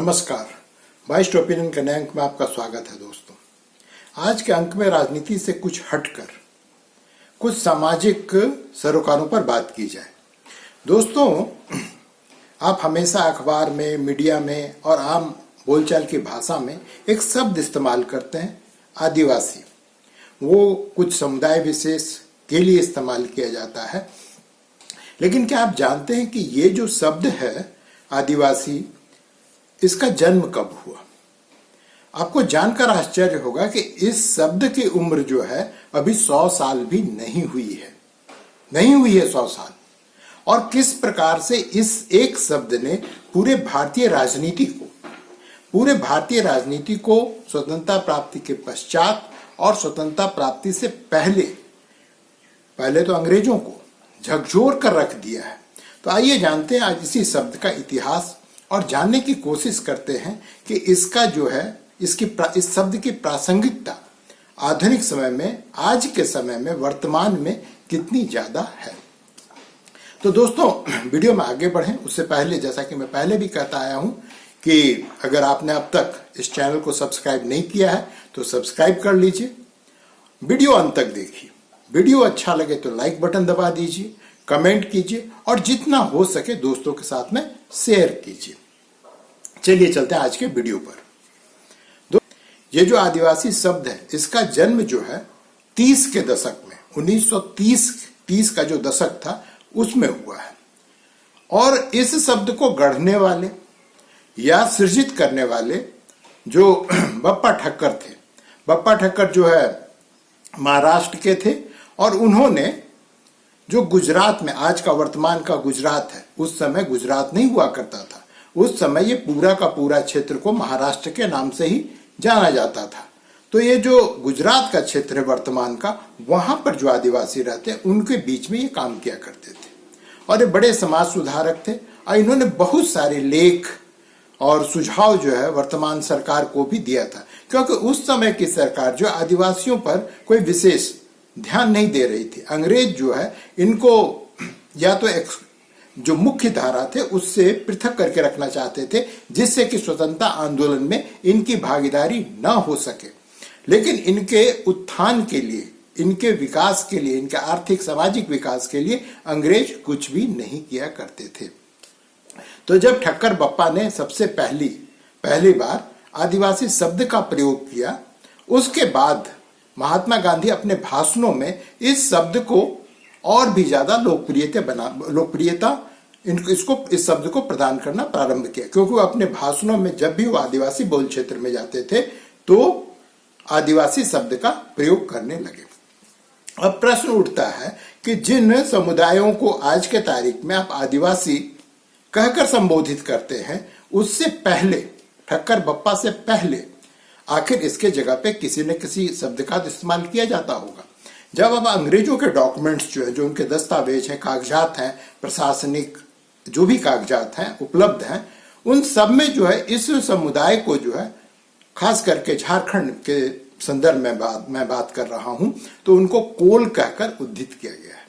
नमस्कार। बाइस्ट ओपिनियन के नए अंक में आपका स्वागत है दोस्तों। आज के अंक में राजनीति से कुछ हटकर कुछ सामाजिक सरोकारों पर बात की जाए। दोस्तों, आप हमेशा अखबार में, मीडिया में और आम बोलचाल की भाषा में एक शब्द इस्तेमाल करते हैं, आदिवासी। वो कुछ समुदाय विशेष के लिए इस्तेमाल किया जाता है, लेकिन क्या आप जानते हैं कि ये जो शब्द है आदिवासी, इसका जन्म कब हुआ? आपको जानकर आश्चर्य होगा कि इस शब्द की उम्र जो है अभी 100 साल भी नहीं हुई है 100 साल। और किस प्रकार से इस एक शब्द ने पूरे भारतीय राजनीति को स्वतंत्रता प्राप्ति के पश्चात और स्वतंत्रता प्राप्ति से पहले तो अंग्रेजों को झकझोर कर रख दिया है। तो आइए जानते हैं आज इसी शब्द का इतिहास और जानने की कोशिश करते हैं कि इसका जो है इस शब्द की प्रासंगिकता आधुनिक समय में, आज के समय में, वर्तमान में कितनी ज्यादा है। तो दोस्तों, वीडियो में आगे बढ़ें उससे पहले, जैसा कि मैं पहले भी कहता आया हूं कि अगर आपने अब तक इस चैनल को सब्सक्राइब नहीं किया है तो सब्सक्राइब कर लीजिए, वीडियो अंत तक देखिए। वीडियो अच्छा लगे तो लाइक बटन दबा दीजिए, कमेंट कीजिए और जितना हो सके दोस्तों के साथ में शेयर कीजिए। चलिए चलते हैं आज के वीडियो पर। ये जो आदिवासी शब्द है, इसका जन्म जो है 30 के दशक में, 1930 का जो दशक था उसमें हुआ है। और इस शब्द को गढ़ने वाले या सृजित करने वाले जो बप्पा ठक्कर थे, बप्पा ठक्कर जो है महाराष्ट्र के थे और उन्होंने जो गुजरात में, आज का वर्तमान का गुजरात है, उस समय गुजरात नहीं हुआ करता था, उस समय ये पूरा का पूरा क्षेत्र को महाराष्ट्र के नाम से ही जाना जाता था। तो ये जो गुजरात का क्षेत्र है वर्तमान का, वहां पर जो आदिवासी रहते हैं उनके बीच में ये काम किया करते थे और ये बड़े समाज सुधारक थे। और इन्होंने बहुत सारे लेख और सुझाव जो है वर्तमान सरकार को भी दिया था, क्योंकि उस समय की सरकार जो आदिवासियों पर कोई विशेष ध्यान नहीं दे रही थी। अंग्रेज जो है इनको या तो जो मुख्य धारा थे उससे पृथक करके रखना चाहते थे, जिससे कि स्वतंत्रता आंदोलन में इनकी भागीदारी न हो सके। लेकिन इनके उत्थान के लिए, इनके विकास के लिए, इनके आर्थिक सामाजिक विकास के लिए अंग्रेज कुछ भी नहीं किया करते थे। तो जब ठक्कर बप्पा ने सबसे पहली बार आदिवासी शब्द का प्रयोग किया, उसके बाद महात्मा गांधी अपने भाषणों में इस शब्द को और भी ज्यादा इस शब्द को प्रदान करना प्रारंभ किया, क्योंकि वो अपने भाषणों में जब भी वो आदिवासी बहुल क्षेत्र में जाते थे तो आदिवासी शब्द का प्रयोग करने लगे। अब प्रश्न उठता है कि जिन समुदायों को आज के तारीख में आप आदिवासी कहकर संबोधित करते हैं, उससे पहले, ठक्कर बप्पा से पहले, आखिर इसके जगह पे किसी न किसी शब्द का इस्तेमाल किया जाता होगा। जब अब अंग्रेजों के डॉक्यूमेंट्स जो है, जो उनके दस्तावेज हैं, कागजात हैं, प्रशासनिक जो भी कागजात हैं उपलब्ध हैं, उन सब में जो है इस समुदाय को जो है, खास करके झारखंड के संदर्भ में मैं बात कर रहा हूं, तो उनको कोल कहकर उद्धृत किया गया है।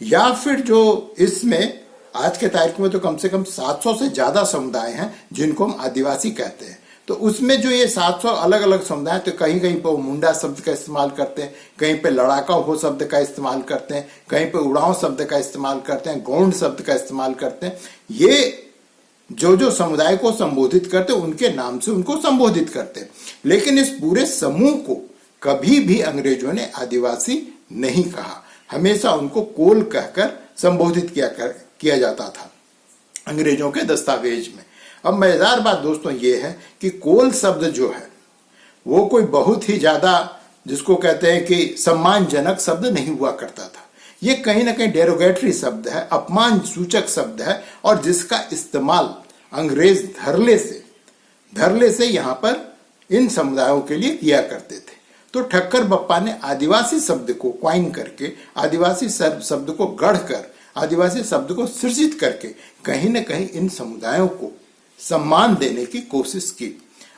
या फिर जो इसमें आज के तारीख में तो कम से कम 700 से ज्यादा समुदाय हैं जिनको हम आदिवासी कहते हैं। तो उसमें जो ये 700 अलग अलग समुदाय, तो कहीं कहीं पे वो मुंडा शब्द का इस्तेमाल करते हैं, कहीं पे लड़ाका हो शब्द का इस्तेमाल करते हैं, कहीं पे उड़ाव शब्द का इस्तेमाल करते हैं, गौंड शब्द का इस्तेमाल करते हैं। ये जो समुदाय को संबोधित करते हैं उनके नाम से उनको संबोधित करते हैं। लेकिन इस पूरे समूह को कभी भी अंग्रेजों ने आदिवासी नहीं कहा, हमेशा उनको कोल कहकर संबोधित किया जाता था अंग्रेजों के दस्तावेज में। अब मजेदार बात दोस्तों ये है कि कोल शब्द जो है वो कोई बहुत ही ज्यादा, जिसको कहते हैं कि सम्मानजनक शब्द नहीं हुआ करता था। ये कहीं ना कहीं डेरोगेटरी शब्द है, अपमान सूचक शब्द है, और जिसका इस्तेमाल अंग्रेज धरले से यहाँ पर इन समुदायों के लिए किया करते थे। तो ठक्कर बप्पा ने आदिवासी शब्द को क्वाइन करके, आदिवासी शब्द को गढ़कर, आदिवासी शब्द को सृजित करके कहीं ना कहीं इन समुदायों को सम्मान देने की कोशिश की।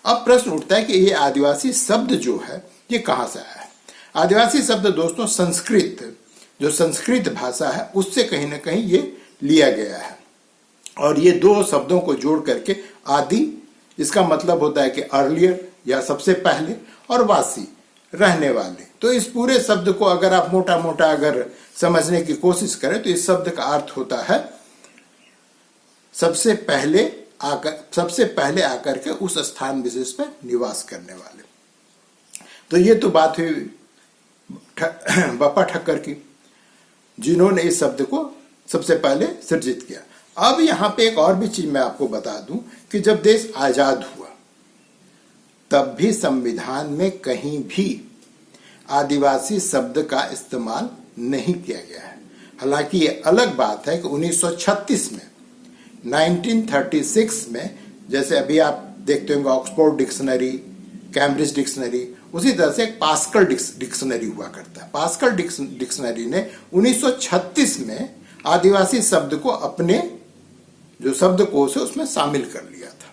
अब प्रश्न उठता है कि ये आदिवासी शब्द जो है ये कहां से आया है? आदिवासी शब्द दोस्तों संस्कृत भाषा है उससे कहीं ना कहीं ये लिया गया है। और ये दो शब्दों को जोड़ करके आदि इसका मतलब होता है कि अर्लियर या सबसे पहले, और वासी रहने वाले। तो इस पूरे शब्द को अगर आप मोटा मोटा अगर समझने की कोशिश करें तो इस शब्द का अर्थ होता है सबसे पहले आकर के उस स्थान विशेष पर निवास करने वाले। तो ये तो बात हुई बप्पा ठक्कर की, जिन्होंने इस शब्द को सबसे पहले सृजित किया। अब यहां पे एक और भी चीज मैं आपको बता दूं कि जब देश आजाद हुआ तब भी संविधान में कहीं भी आदिवासी शब्द का इस्तेमाल नहीं किया गया है। हालांकि ये अलग बात है कि 1936 में 1936 में, जैसे अभी आप देखते होंगे ऑक्सफोर्ड डिक्शनरी, कैम्ब्रिज डिक्शनरी, उसी तरह से एक पास्कल डिक्शनरी हुआ करता है। पास्कल डिक्शनरी ने 1936 में आदिवासी शब्द को अपने जो शब्दकोश है उसमें शामिल कर लिया था।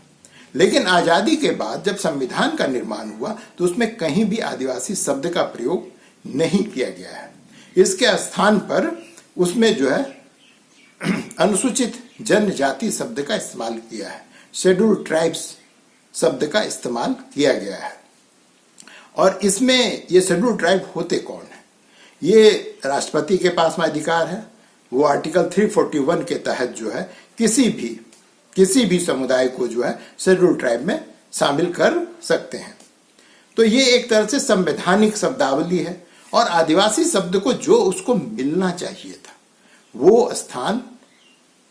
लेकिन आजादी के बाद जब संविधान का निर्माण हुआ तो उसमें कहीं भी आदिवासी शब्द का प्रयोग नहीं किया गया है। इसके स्थान पर उसमें जो है अनुसूचित जनजाति शब्द का इस्तेमाल किया है, शेड्यूल्ड ट्राइब्स शब्द का इस्तेमाल किया गया है। और इसमें ये शेड्यूल्ड ट्राइब होते कौन है? ये राष्ट्रपति के पास में अधिकार है, वो आर्टिकल 341 के तहत जो है किसी भी समुदाय को जो है शेड्यूल्ड ट्राइब में शामिल कर सकते हैं। तो ये एक तरह से संवैधानिक शब्दावली है, और आदिवासी शब्द को जो उसको मिलना चाहिए था वो स्थान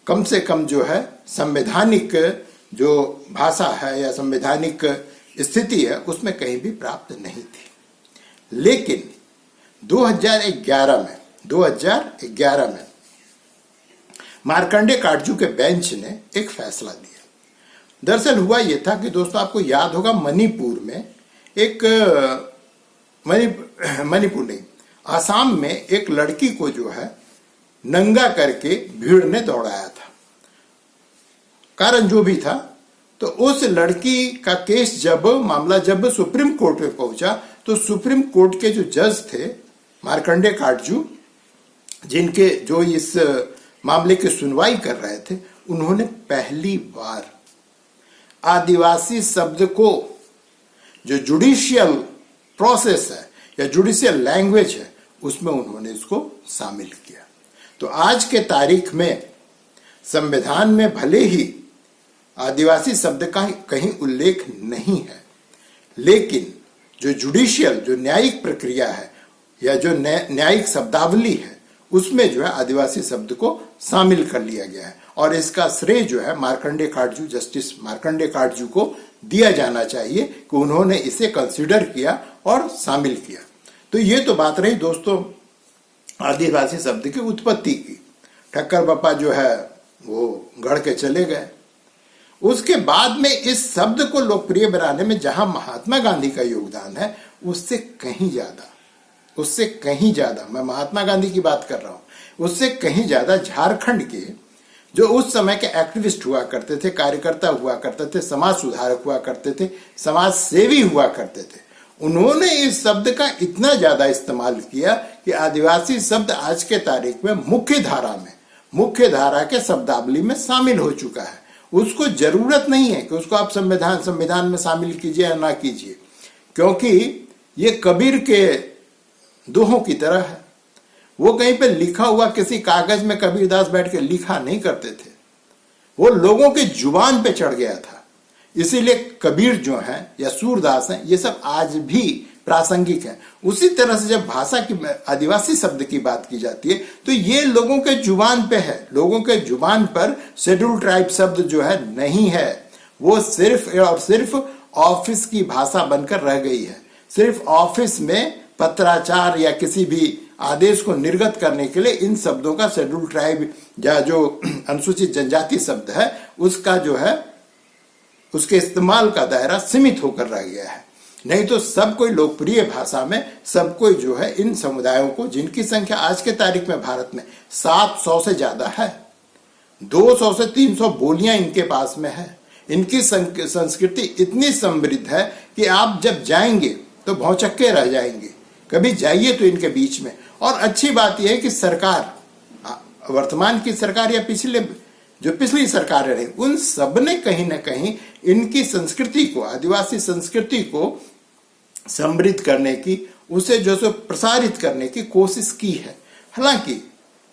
कम से कम जो है संवैधानिक जो भाषा है या संवैधानिक स्थिति है उसमें कहीं भी प्राप्त नहीं थी। लेकिन 2011 में मार्कंडे काटजू के बेंच ने एक फैसला लिया। दरअसल हुआ यह था कि दोस्तों, आपको याद होगा मणिपुर में मणिपुर नहीं, आसाम में एक लड़की को जो है नंगा करके भीड़ ने दौड़ाया था। कारण जो भी था, तो उस लड़की का केस मामला जब सुप्रीम कोर्ट में पहुंचा तो सुप्रीम कोर्ट के जो जज थे मार्कंडे काटजू, जो इस मामले की सुनवाई कर रहे थे, उन्होंने पहली बार आदिवासी शब्द को जो जुडिशियल प्रोसेस है या जुडिशियल लैंग्वेज है उसमें उन्होंने इसको शामिल किया। तो आज के तारीख में संविधान में भले ही आदिवासी शब्द का कहीं उल्लेख नहीं है, लेकिन जो जुडिशियल, जो न्यायिक प्रक्रिया है या जो न्यायिक शब्दावली है उसमें जो है आदिवासी शब्द को शामिल कर लिया गया है। और इसका श्रेय जो है जस्टिस मार्कंडे काटजू को दिया जाना चाहिए कि उन्होंने इसे कंसीडर किया और शामिल किया। तो ये तो बात रही दोस्तों आदिवासी शब्द की उत्पत्ति की। ठक्कर बप्पा जो है वो गढ़ के चले गए। उसके बाद में इस शब्द को लोकप्रिय बनाने में जहां महात्मा गांधी का योगदान है, उससे कहीं ज्यादा मैं महात्मा गांधी की बात कर रहा हूं, उससे कहीं ज्यादा झारखंड के जो उस समय के एक्टिविस्ट हुआ करते थे, कार्यकर्ता हुआ करते थे, समाज सुधारक हुआ करते थे, समाज सेवी हुआ करते थे, उन्होंने इस शब्द का इतना ज्यादा इस्तेमाल किया कि आदिवासी शब्द आज के तारीख में मुख्य धारा के शब्दावली में शामिल हो चुका है। उसको जरूरत नहीं है कि उसको आप संविधान में शामिल कीजिए या ना कीजिए, क्योंकि ये कबीर के दोहों की तरह है। वो कहीं पे लिखा हुआ किसी कागज में कबीरदास बैठ के लिखा नहीं करते थे, वो लोगों की जुबान पे चढ़ गया था। इसीलिए कबीर जो हैं या सूरदास हैं, ये सब आज भी प्रासंगिक है। उसी तरह से जब भाषा की, आदिवासी शब्द की बात की जाती है तो ये लोगों के जुबान पे है। लोगों के जुबान पर शेड्यूल्ड ट्राइब शब्द जो है नहीं है, वो सिर्फ और सिर्फ ऑफिस की भाषा बनकर रह गई है। सिर्फ ऑफिस में पत्राचार या किसी भी आदेश को निर्गत करने के लिए इन शब्दों का शेड्यूल्ड ट्राइब या जो अनुसूचित जनजाति शब्द है उसका जो है उसके इस्तेमाल का दायरा सीमित होकर रह गया है। नहीं तो सब कोई लोकप्रिय भाषा में सब कोई जो है इन समुदायों को, जिनकी संख्या आज के तारीख में भारत में 700 से ज्यादा है, 200 से 300 बोलियां इनके पास में है। इनकी संस्कृति इतनी समृद्ध है कि आप जब जाएंगे तो भौचक्के रह जाएंगे। कभी जाइए तो इनके बीच में। और अच्छी बात यह है कि सरकार, वर्तमान की सरकार या पिछले जो पिछली सरकारें रही, उन सब ने कहीं ना कहीं इनकी संस्कृति को, आदिवासी संस्कृति को समृद्ध करने की, उसे जो सो प्रसारित करने की कोशिश की है। हालांकि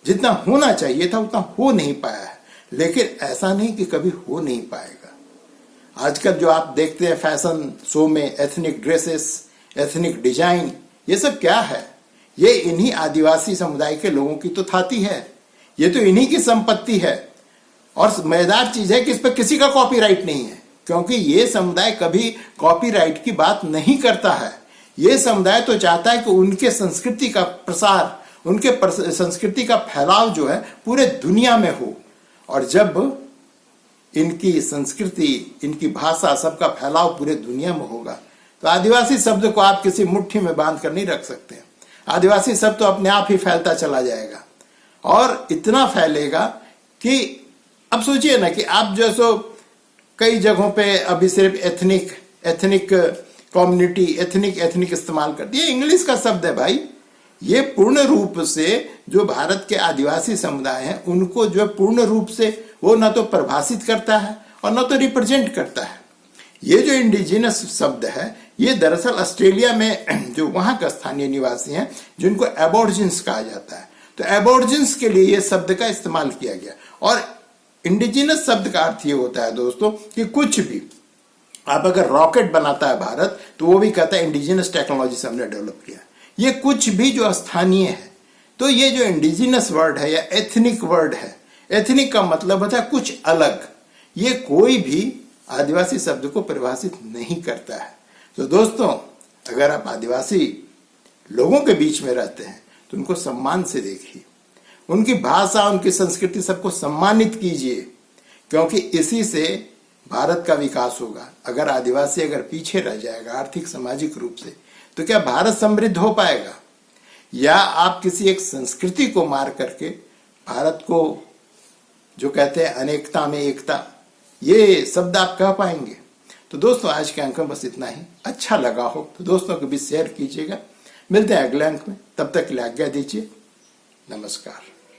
जितना होना चाहिए था उतना हो नहीं पाया है, लेकिन ऐसा नहीं कि कभी हो नहीं पाएगा। आजकल जो आप देखते हैं फैशन शो में एथनिक ड्रेसेस, एथनिक डिजाइन, ये सब क्या है? ये इन्हीं आदिवासी समुदाय के लोगों की तो थाती है, ये तो इन्हीं की संपत्ति है। और मजेदार चीज है कि इस पर किसी का कॉपीराइट नहीं है, क्योंकि ये समुदाय कभी कॉपीराइट की बात नहीं करता है। ये समुदाय तो चाहता है कि उनके संस्कृति का प्रसार, उनके संस्कृति का फैलाव जो है पूरे दुनिया में हो। और जब इनकी संस्कृति, इनकी भाषा, सबका फैलाव पूरे दुनिया में होगा तो आदिवासी शब्द को आप किसी मुट्ठी में बांध कर नहीं रख सकते। आदिवासी शब्द तो अपने आप ही फैलता चला जाएगा, और इतना फैलेगा कि अब सोचिए ना कि आप जो सो कई जगहों पे अभी सिर्फ एथनिक कम्युनिटी, एथनिक इस्तेमाल करती है। इंग्लिश का शब्द है भाई। ये पूर्ण रूप से जो भारत के आदिवासी समुदाय हैं उनको जो पूर्ण रूप से वो ना तो परिभाषित करता है और ना तो रिप्रेजेंट करता है। ये जो इंडिजिनस शब्द है, ये दरअसल ऑस्ट्रेलिया में जो वहां का स्थानीय निवासी हैं, जिनको एबॉर्जिन्स कहा जाता है, तो एबॉर्जिन्स के लिए ये शब्द का इस्तेमाल किया गया। और इंडिजिनस शब्द का अर्थ ये होता है दोस्तों कि कुछ भी, आप अगर रॉकेट बनाता है भारत तो वो भी कहता है इंडिजिनस टेक्नोलॉजी से हमने डेवलप किया। ये कुछ भी जो स्थानीय है, तो ये जो इंडिजिनस वर्ड है या एथनिक वर्ड है, एथनिक का मतलब होता है कुछ अलग। ये कोई भी आदिवासी शब्द को परिभाषित नहीं करता है। तो दोस्तों, अगर आप आदिवासी लोगों के बीच में रहते हैं तो उनको सम्मान से देखिए, उनकी भाषा, उनकी संस्कृति, सबको सम्मानित कीजिए, क्योंकि इसी से भारत का विकास होगा। अगर आदिवासी अगर पीछे रह जाएगा आर्थिक सामाजिक रूप से, तो क्या भारत समृद्ध हो पाएगा? या आप किसी एक संस्कृति को मार करके भारत को, जो कहते हैं अनेकता में एकता, ये शब्द आप कह पाएंगे? तो दोस्तों, आज के अंक में बस इतना ही। अच्छा लगा हो तो दोस्तों के बीच शेयर कीजिएगा। मिलते हैं अगले अंक में, तब तक के लिए आज्ञा दीजिए। नमस्कार।